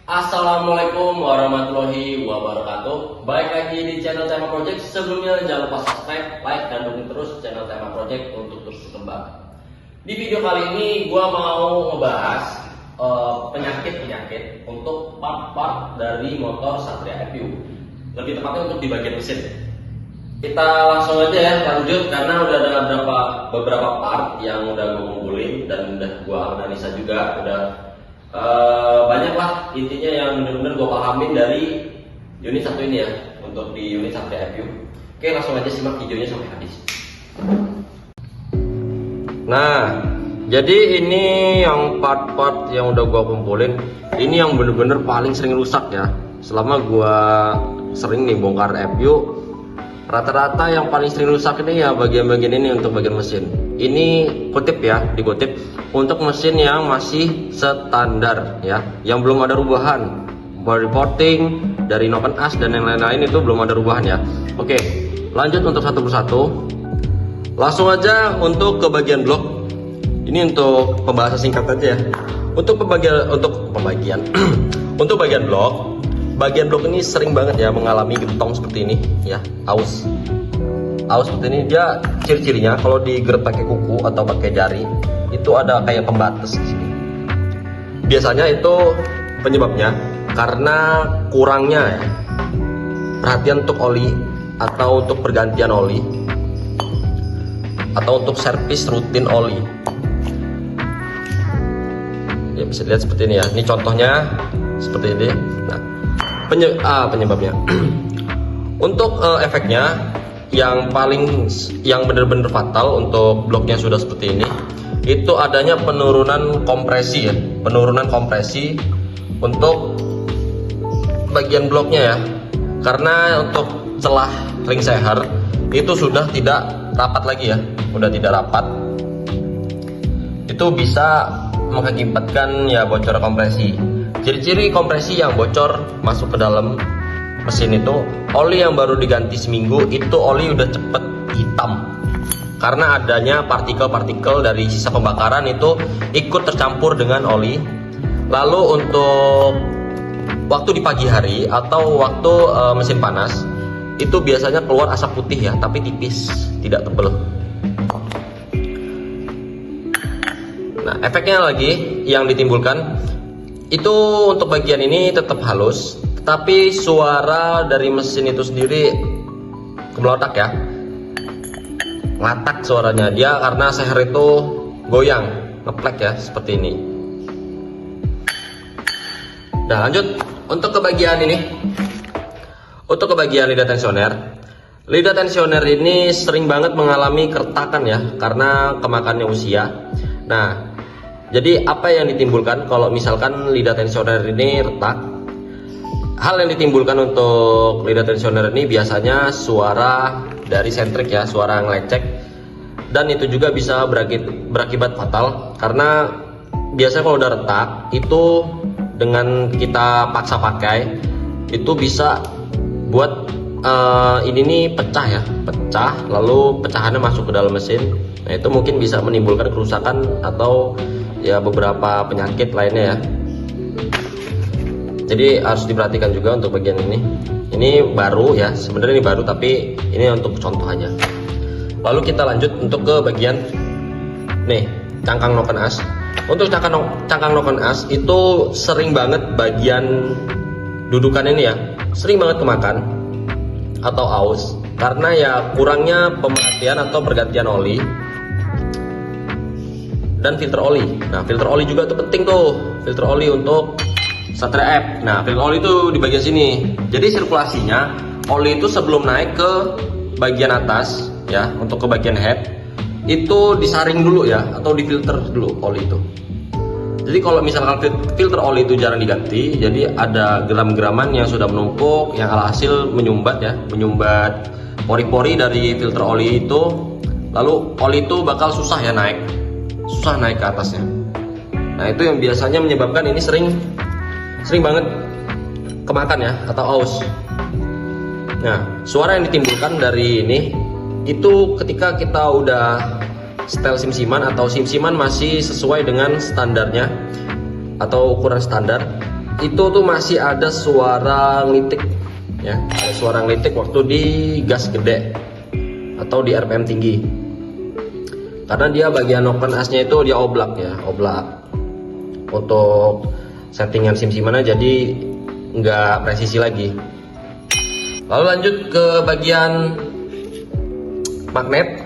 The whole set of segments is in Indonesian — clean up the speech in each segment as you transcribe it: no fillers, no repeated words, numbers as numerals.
Assalamualaikum warahmatullahi wabarakatuh. Baik lagi di channel Tema Project. Sebelumnya jangan lupa subscribe, like, dan dukung terus channel Tema Project untuk terus berkembang. Di video kali ini gua mau ngebahas penyakit-penyakit untuk part-part dari motor Satria FU. Lebih tepatnya untuk di bagian mesin. Kita langsung aja ya lanjut, karena udah ada beberapa part yang udah gue kumpulin dan udah gue analisa juga, udah banyak lah intinya yang bener-bener gue pahamin dari unit satu ini ya, untuk di unit Satria FU. Oke, langsung aja simak videonya sampai habis. Nah, jadi ini yang part-part yang udah gue kumpulin, ini yang bener-bener paling sering rusak ya. Selama gue sering nih bongkar FU, rata-rata yang paling sering rusak ini ya bagian-bagian ini untuk bagian mesin. Ini kutip ya, dikutip untuk mesin yang masih standar ya, yang belum ada rubahan, body porting dari Noken As dan yang lain-lain itu belum ada rubahan ya. Oke, lanjut untuk satu persatu. Langsung aja untuk ke bagian blok. Ini untuk pembahasan singkat aja ya. Untuk pembagian untuk bagian blok. Bagian blok ini sering banget ya mengalami gentong seperti ini ya, aus seperti ini. Dia ciri-cirinya kalau digeret pakai kuku atau pakai jari itu ada kayak pembatas di sini. Biasanya itu penyebabnya karena kurangnya ya perhatian untuk oli atau untuk pergantian oli atau untuk servis rutin oli. Ya bisa dilihat seperti ini ya. Ini contohnya seperti ini. Nah, penyebabnya untuk efeknya yang benar-benar fatal untuk bloknya sudah seperti ini, itu adanya penurunan kompresi ya, penurunan kompresi untuk bagian bloknya ya, karena untuk celah ring seher itu sudah tidak rapat lagi ya, sudah tidak rapat. Itu bisa mengakibatkan ya bocor kompresi. Ciri-ciri kompresi yang bocor masuk ke dalam mesin itu, oli yang baru diganti seminggu itu oli udah cepet hitam karena adanya partikel-partikel dari sisa pembakaran itu ikut tercampur dengan oli. Lalu untuk waktu di pagi hari atau waktu mesin panas itu biasanya keluar asap putih ya, tapi tipis, tidak tebal. Nah, efeknya lagi yang ditimbulkan itu untuk bagian ini tetap halus, tapi suara dari mesin itu sendiri kebelotak ya, ngatak suaranya dia karena seher itu goyang, ngeplek ya seperti ini. Nah, lanjut untuk ke bagian ini, untuk ke bagian lidah tensioner. Lidah tensioner ini sering banget mengalami keretakan ya karena kemakannya usia. Nah, jadi apa yang ditimbulkan kalau misalkan lidah tensioner ini retak? Hal yang ditimbulkan untuk lidah tensioner ini biasanya suara dari sentrik ya, suara ngelecek, dan itu juga bisa berakibat fatal karena biasanya kalau udah retak itu dengan kita paksa pakai itu bisa buat ini nih pecah ya, pecah lalu pecahannya masuk ke dalam mesin. Nah, itu mungkin bisa menimbulkan kerusakan atau ya beberapa penyakit lainnya ya. Jadi harus diperhatikan juga untuk bagian ini. Ini baru ya, sebenarnya ini baru tapi ini untuk contoh aja. Lalu kita lanjut untuk ke bagian nih, cangkang Noken As. Untuk cangkang Noken As itu sering banget bagian dudukan ini ya, sering banget kemakan atau aus karena ya kurangnya pemerhatian atau pergantian oli dan filter oli. Nah, filter oli juga tuh penting tuh, filter oli untuk Satria F. Nah, filter oli itu di bagian sini. Jadi sirkulasinya oli itu sebelum naik ke bagian atas ya, untuk ke bagian head itu disaring dulu ya, atau difilter dulu oli itu. Jadi kalau misalkan filter oli itu jarang diganti, jadi ada geram-geraman yang sudah menumpuk yang alhasil menyumbat ya, menyumbat pori-pori dari filter oli itu. Lalu oli itu bakal susah ya susah naik ke atasnya. Nah, itu yang biasanya menyebabkan ini sering banget kemakan ya atau aus. Nah, suara yang ditimbulkan dari ini itu ketika kita udah setel sim-siman atau sim-siman masih sesuai dengan standarnya atau ukuran standar, itu tuh masih ada suara ngelitik ya, ada suara ngelitik waktu di gas gede atau di RPM tinggi, karena dia bagian open asnya itu dia oblak ya, oblak untuk settingan sim-simannya, jadi nggak presisi lagi. Lalu lanjut ke bagian magnet.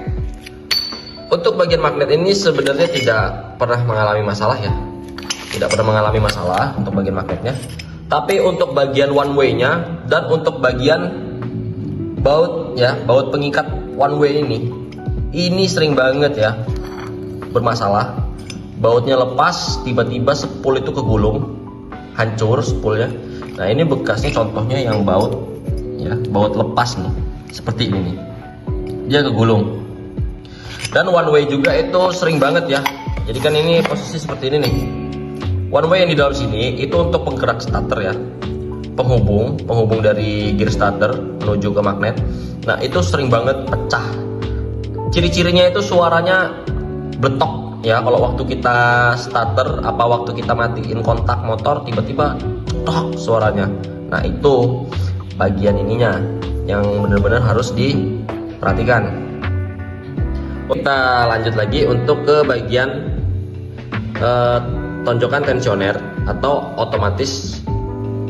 Untuk bagian magnet ini sebenarnya tidak pernah mengalami masalah ya, tidak pernah mengalami masalah untuk bagian magnetnya. Tapi untuk bagian one way-nya dan untuk bagian baut ya, baut pengikat one way ini sering banget ya bermasalah. Bautnya lepas, tiba-tiba spool itu kegulung, hancur spoolnya. Nah ini bekasnya, contohnya yang baut ya, baut lepas nih, seperti ini nih, dia kegulung. Dan one way juga itu sering banget ya. Jadi kan ini posisi seperti ini nih. One way yang di dalam sini itu untuk penggerak starter ya, penghubung dari gear starter menuju ke magnet. Nah itu sering banget pecah. Ciri-cirinya itu suaranya bletok ya, kalau waktu kita starter apa waktu kita matiin kontak motor tiba-tiba tok suaranya. Nah itu bagian ininya yang benar-benar harus diperhatikan. Kita lanjut lagi untuk ke bagian tonjokan tensioner atau otomatis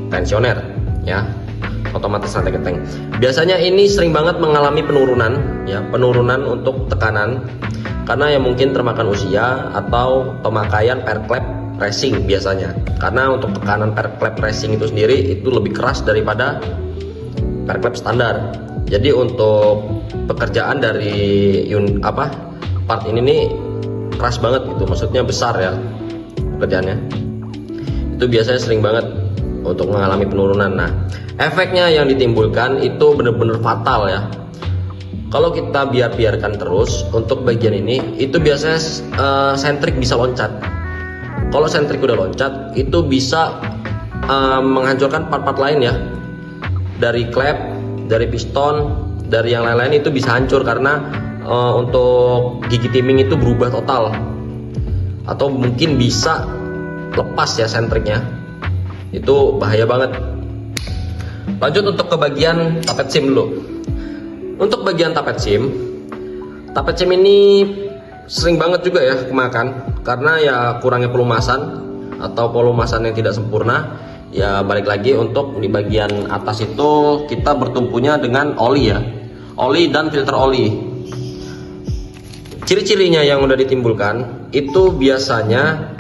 tensioner ya, otomatis rantai genteng. Biasanya ini sering banget mengalami penurunan ya, penurunan untuk tekanan karena yang mungkin termakan usia atau pemakaian per klep racing biasanya. Karena untuk tekanan per klep racing itu sendiri itu lebih keras daripada per klep standar. Jadi untuk pekerjaan dari part ini nih keras banget gitu, maksudnya besar ya pekerjaannya. Itu biasanya sering banget untuk mengalami penurunan. Nah, efeknya yang ditimbulkan itu benar-benar fatal ya. Kalau kita biarkan terus untuk bagian ini, itu biasanya sentrik bisa loncat. Kalau sentrik udah loncat, itu bisa menghancurkan part-part lain ya. Dari klep, dari piston, dari yang lain-lain itu bisa hancur karena untuk gigi timing itu berubah total, atau mungkin bisa lepas ya sentriknya. Itu bahaya banget. Lanjut untuk ke bagian tapet sim dulu. Untuk bagian tapet sim ini sering banget juga ya kemakan karena ya kurangnya pelumasan atau pelumasan yang tidak sempurna. Ya balik lagi untuk di bagian atas itu kita bertumpunya dengan oli ya, oli dan filter oli. Ciri-cirinya yang udah ditimbulkan itu biasanya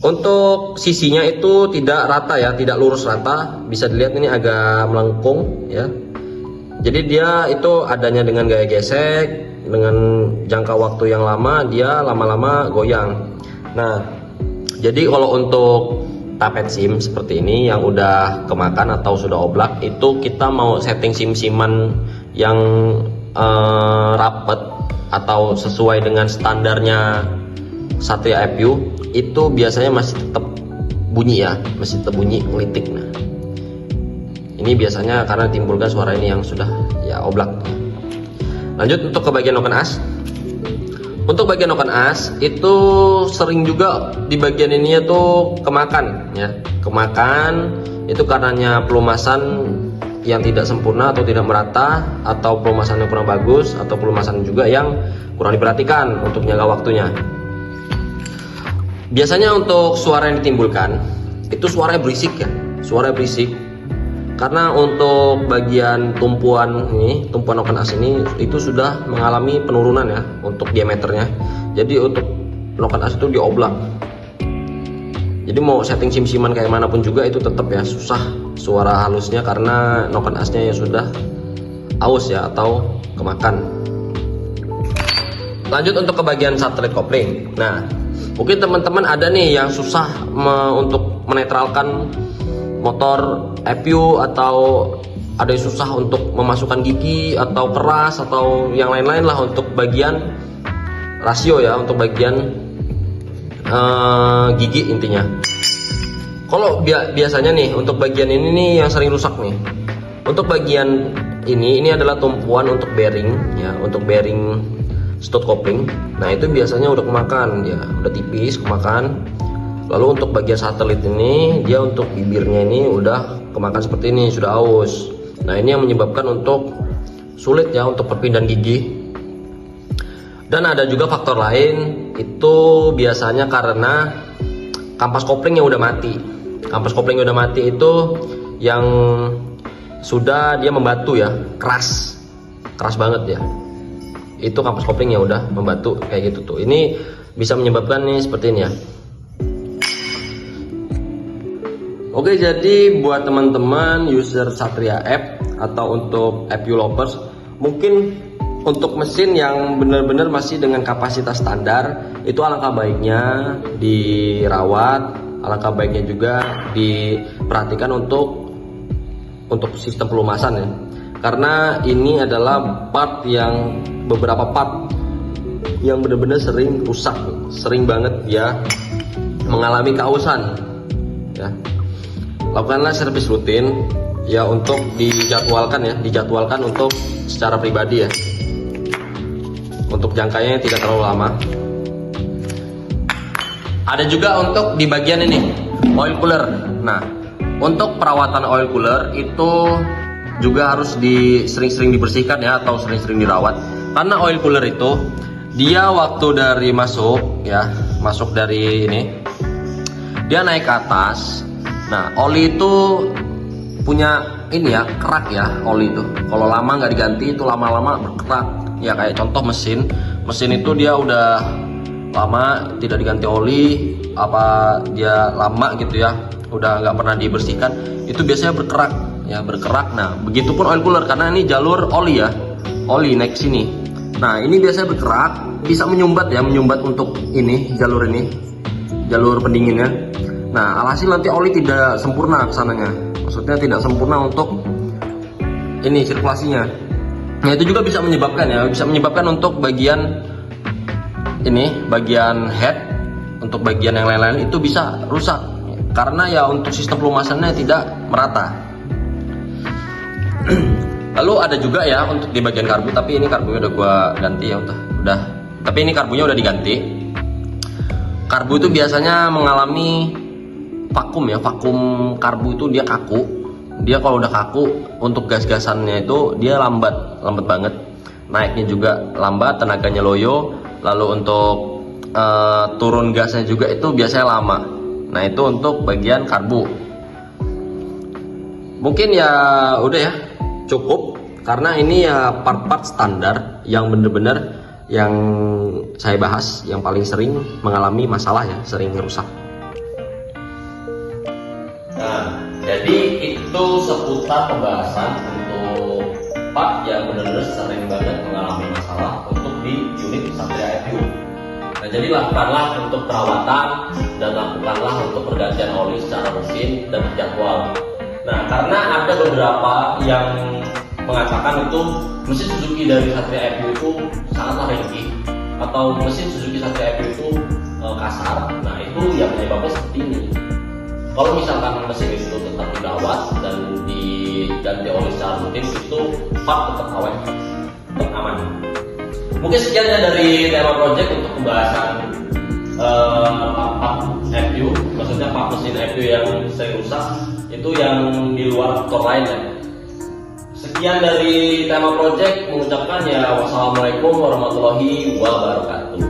untuk sisinya itu tidak rata ya, tidak lurus rata, bisa dilihat ini agak melengkung ya. Jadi dia itu adanya dengan gaya gesek, dengan jangka waktu yang lama dia lama-lama goyang. Nah jadi kalau untuk tapet sim seperti ini yang udah kemakan atau sudah oblak, itu kita mau setting sim-siman yang rapet atau sesuai dengan standarnya Satria FPU, itu biasanya masih tetap bunyi ya, masih tetap bunyi ngelitik. Nah ini biasanya karena timbulkan suara ini yang sudah ya oblak. Lanjut untuk ke bagian open as. Untuk bagian open as itu sering juga di bagian ininya tuh kemakan ya, kemakan itu karenanya pelumasan yang tidak sempurna atau tidak merata, atau pelumasan yang kurang bagus, atau pelumasan juga yang kurang diperhatikan untuk jangka waktunya. Biasanya untuk suara yang ditimbulkan itu suaranya berisik ya, suara berisik. Karena untuk bagian tumpuan ini, tumpuan open as ini itu sudah mengalami penurunan ya untuk diameternya. Jadi untuk open as itu dioblak. Jadi mau setting sim-siman kayak manapun juga itu tetap ya susah suara halusnya karena open asnya ya sudah aus ya atau kemakan. Lanjut untuk ke bagian satelit kopling. Nah, mungkin teman-teman ada nih yang susah untuk menetralkan motor FPU, atau ada yang susah untuk memasukkan gigi atau keras atau yang lain-lain lah untuk bagian rasio ya, untuk bagian gigi intinya. Kalau biasanya nih untuk bagian ini nih yang sering rusak nih. Untuk bagian ini adalah tumpuan untuk bearing ya, untuk bearing stud kopling. Nah itu biasanya udah kemakan ya, udah tipis kemakan. Lalu untuk bagian satelit ini, dia untuk bibirnya ini udah kemakan seperti ini, sudah aus. Nah ini yang menyebabkan untuk sulit ya untuk perpindahan gigi. Dan ada juga faktor lain, itu biasanya karena kampas kopling yang udah mati. Kampas kopling yang udah mati itu yang sudah dia membatu ya, keras banget ya. Itu kampas kopling yang udah membatu kayak gitu tuh. Ini bisa menyebabkan nih seperti ini ya. Oke, jadi buat teman-teman user Satria App atau untuk FPU lovers, mungkin untuk mesin yang benar-benar masih dengan kapasitas standar, itu alangkah baiknya dirawat, alangkah baiknya juga diperhatikan untuk sistem pelumasan ya. Karena ini adalah beberapa part yang benar-benar sering rusak, sering banget ya mengalami keausan ya. Lakukanlah servis rutin ya, untuk dijadwalkan untuk secara pribadi ya, untuk jangkanya tidak terlalu lama. Ada juga untuk di bagian ini oil cooler. Nah untuk perawatan oil cooler itu juga harus sering-sering dibersihkan ya, atau sering-sering dirawat. Karena oil cooler itu dia waktu dari masuk dari ini, dia naik ke atas. Nah oli itu punya ini ya, kerak ya oli itu. Kalau lama nggak diganti itu lama-lama berkerak. Ya kayak contoh mesin itu dia udah lama tidak diganti oli, apa dia lama gitu ya, udah nggak pernah dibersihkan, itu biasanya berkerak. Nah begitupun oil cooler, karena ini jalur oli ya, oli naik sini. Nah ini biasanya berkerak, bisa menyumbat untuk ini jalur pendinginnya. Nah alhasil nanti oli tidak sempurna kesananya, maksudnya tidak sempurna untuk ini sirkulasinya. Nah itu juga bisa menyebabkan untuk bagian head, untuk bagian yang lain-lain itu bisa rusak karena ya untuk sistem pelumasannya tidak merata. Lalu ada juga ya untuk di bagian karbu, tapi ini karbunya udah gua ganti ya, tapi ini karbunya udah diganti. Karbu itu biasanya mengalami vakum karbu itu dia kaku. Dia kalau udah kaku, untuk gas-gasannya itu dia lambat banget. Naiknya juga lambat, tenaganya loyo. Lalu untuk turun gasnya juga itu biasanya lama. Nah itu untuk bagian karbu. Mungkin ya udah ya, cukup. Karena ini ya part-part standar yang bener-bener yang saya bahas, yang paling sering mengalami masalah ya, sering rusak. Nah, jadi itu seputar pembahasan untuk part yang benar-benar sering banget mengalami masalah untuk di unit Satria FPU. Nah, jadi lakukanlah untuk perawatan dan lakukanlah untuk pergantian oli secara rutin dan terjadwal. Nah, karena ada beberapa yang mengatakan itu mesin Suzuki dari Satria FPU itu sangatlah ringkih, atau mesin Suzuki Satria FPU itu kasar. Nah, itu yang menyebabkan seperti ini. Kalau misalkan mesin itu tetap dirawat dan diganti oli secara rutin, itu part tetap awet, tetap aman. Mungkin sekian ya dari tema project untuk pembahasan part FPU, maksudnya part mesin FPU yang sering rusak, itu yang di luar faktor lain ya. Sekian dari tema project, mengucapkan ya wassalamualaikum warahmatullahi wabarakatuh.